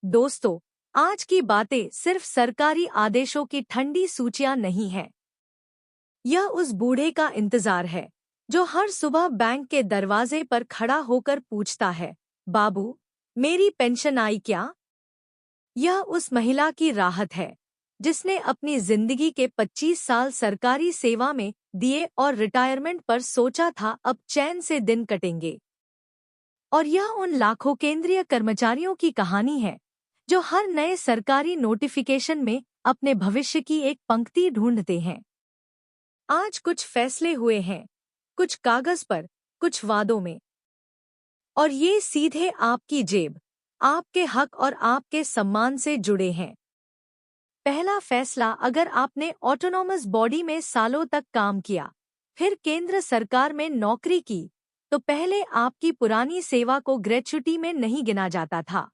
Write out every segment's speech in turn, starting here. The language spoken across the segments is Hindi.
दोस्तों, आज की बातें सिर्फ सरकारी आदेशों की ठंडी सूचियां नहीं है। यह उस बूढ़े का इंतजार है जो हर सुबह बैंक के दरवाजे पर खड़ा होकर पूछता है, बाबू, मेरी पेंशन आई क्या? यह उस महिला की राहत है जिसने अपनी जिंदगी के 25 साल सरकारी सेवा में दिए और रिटायरमेंट पर सोचा था अब चैन से दिन कटेंगे। और यह उन लाखों केंद्रीय कर्मचारियों की कहानी है जो हर नए सरकारी नोटिफिकेशन में अपने भविष्य की एक पंक्ति ढूंढते हैं। आज कुछ फैसले हुए हैं, कुछ कागज पर, कुछ वादों में, और ये सीधे आपकी जेब, आपके हक और आपके सम्मान से जुड़े हैं। पहला फैसला, अगर आपने ऑटोनॉमस बॉडी में सालों तक काम किया, फिर केंद्र सरकार में नौकरी की, तो पहले आपकी पुरानी सेवा को ग्रेच्युटी में नहीं गिना जाता था,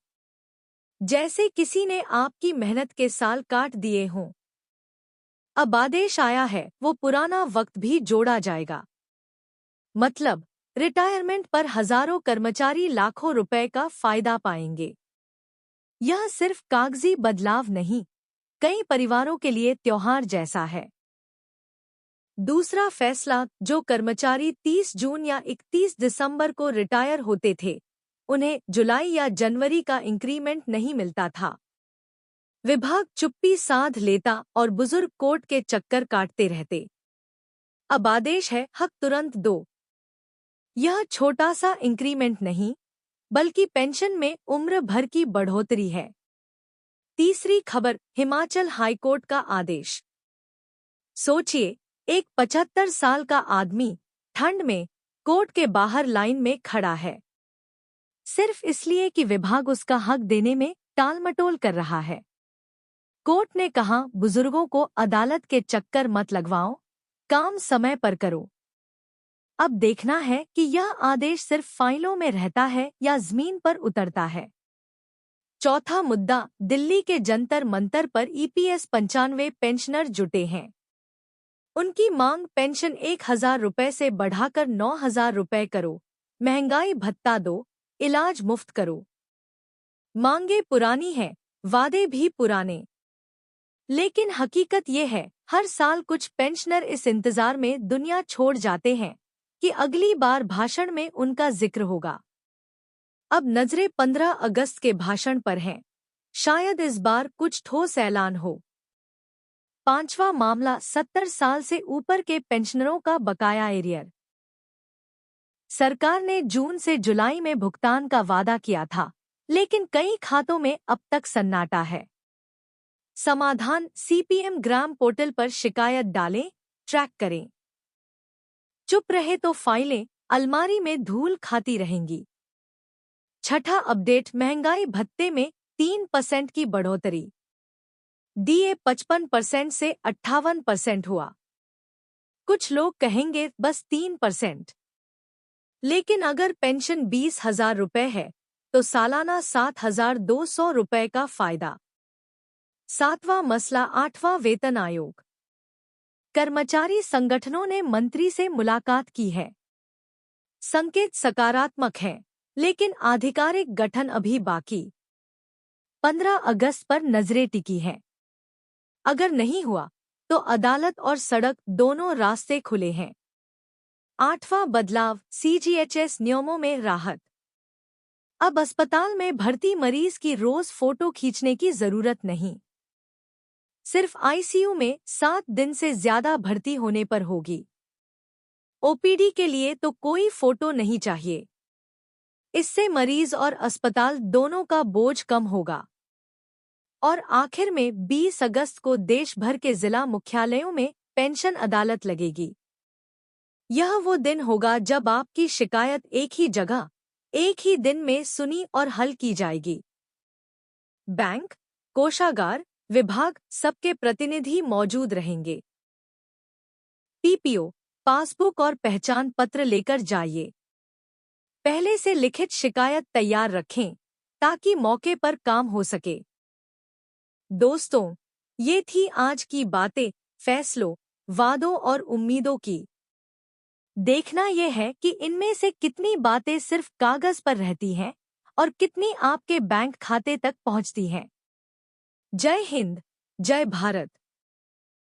जैसे किसी ने आपकी मेहनत के साल काट दिए हों। अब आदेश आया है, वो पुराना वक्त भी जोड़ा जाएगा। मतलब, रिटायरमेंट पर हजारों कर्मचारी लाखों रुपए का फायदा पाएंगे। यह सिर्फ कागजी बदलाव नहीं, कई परिवारों के लिए त्योहार जैसा है। दूसरा फैसला, जो कर्मचारी 30 जून या 31 दिसंबर को रिटायर होते थे, उन्हें जुलाई या जनवरी का इंक्रीमेंट नहीं मिलता था। विभाग चुप्पी साध लेता और बुजुर्ग कोर्ट के चक्कर काटते रहते। अब आदेश है, हक तुरंत दो। यह छोटा सा इंक्रीमेंट नहीं, बल्कि पेंशन में उम्र भर की बढ़ोतरी है। तीसरी खबर, हिमाचल हाईकोर्ट का आदेश। सोचिए, एक 75 साल का आदमी ठंड में कोर्ट के बाहर लाइन में खड़ा है, सिर्फ इसलिए कि विभाग उसका हक देने में टालमटोल कर रहा है। कोर्ट ने कहा, बुजुर्गों को अदालत के चक्कर मत लगवाओ, काम समय पर करो। अब देखना है कि यह आदेश सिर्फ फाइलों में रहता है या जमीन पर उतरता है। चौथा मुद्दा, दिल्ली के जंतर मंतर पर ईपीएस 95 पेंशनर जुटे हैं। उनकी मांग, पेंशन 1000 रुपए से बढ़ाकर 9000 रुपए करो, महंगाई भत्ता दो, इलाज मुफ्त करो। मांगे पुरानी हैं, वादे भी पुराने। लेकिन हकीकत ये है, हर साल कुछ पेंशनर इस इंतजार में दुनिया छोड़ जाते हैं कि अगली बार भाषण में उनका जिक्र होगा। अब नजरें 15 अगस्त के भाषण पर हैं, शायद इस बार कुछ ठोस ऐलान हो। पांचवा मामला, 70 साल से ऊपर के पेंशनरों का बकाया एरियर। सरकार ने जून से जुलाई में भुगतान का वादा किया था, लेकिन कई खातों में अब तक सन्नाटा है। समाधान, सीपीएम ग्राम पोर्टल पर शिकायत डालें, ट्रैक करें। चुप रहे तो फाइलें अलमारी में धूल खाती रहेंगी। छठा अपडेट, महंगाई भत्ते में 3% की बढ़ोतरी। डीए 55% से 58% हुआ। कुछ लोग कहेंगे बस 3%, लेकिन अगर पेंशन 20,000 रुपए है तो सालाना 7,200 रुपए का फायदा। सातवां मसला, 8वां वेतन आयोग। कर्मचारी संगठनों ने मंत्री से मुलाकात की है। संकेत सकारात्मक हैं, लेकिन आधिकारिक गठन अभी बाकी। 15 अगस्त पर नजरें टिकी हैं। अगर नहीं हुआ तो अदालत और सड़क दोनों रास्ते खुले हैं। 8वां बदलाव, सीजीएचएस नियमों में राहत। अब अस्पताल में भर्ती मरीज की रोज फोटो खींचने की जरूरत नहीं, सिर्फ आईसीयू में 7 दिन से ज्यादा भर्ती होने पर होगी। ओपीडी के लिए तो कोई फोटो नहीं चाहिए। इससे मरीज और अस्पताल दोनों का बोझ कम होगा। और आखिर में 20 अगस्त को देश भर के जिला मुख्यालयों में पेंशन अदालत लगेगी। यह वो दिन होगा जब आपकी शिकायत एक ही जगह, एक ही दिन में सुनी और हल की जाएगी। बैंक, कोषागार, विभाग, सबके प्रतिनिधि मौजूद रहेंगे। पीपीओ, पासबुक और पहचान पत्र लेकर जाइए। पहले से लिखित शिकायत तैयार रखें ताकि मौके पर काम हो सके। दोस्तों, ये थी आज की बातें, फैसलों, वादों और उम्मीदों की। देखना यह है कि इनमें से कितनी बातें सिर्फ कागज पर रहती हैं और कितनी आपके बैंक खाते तक पहुंचती हैं। जय हिंद, जय भारत।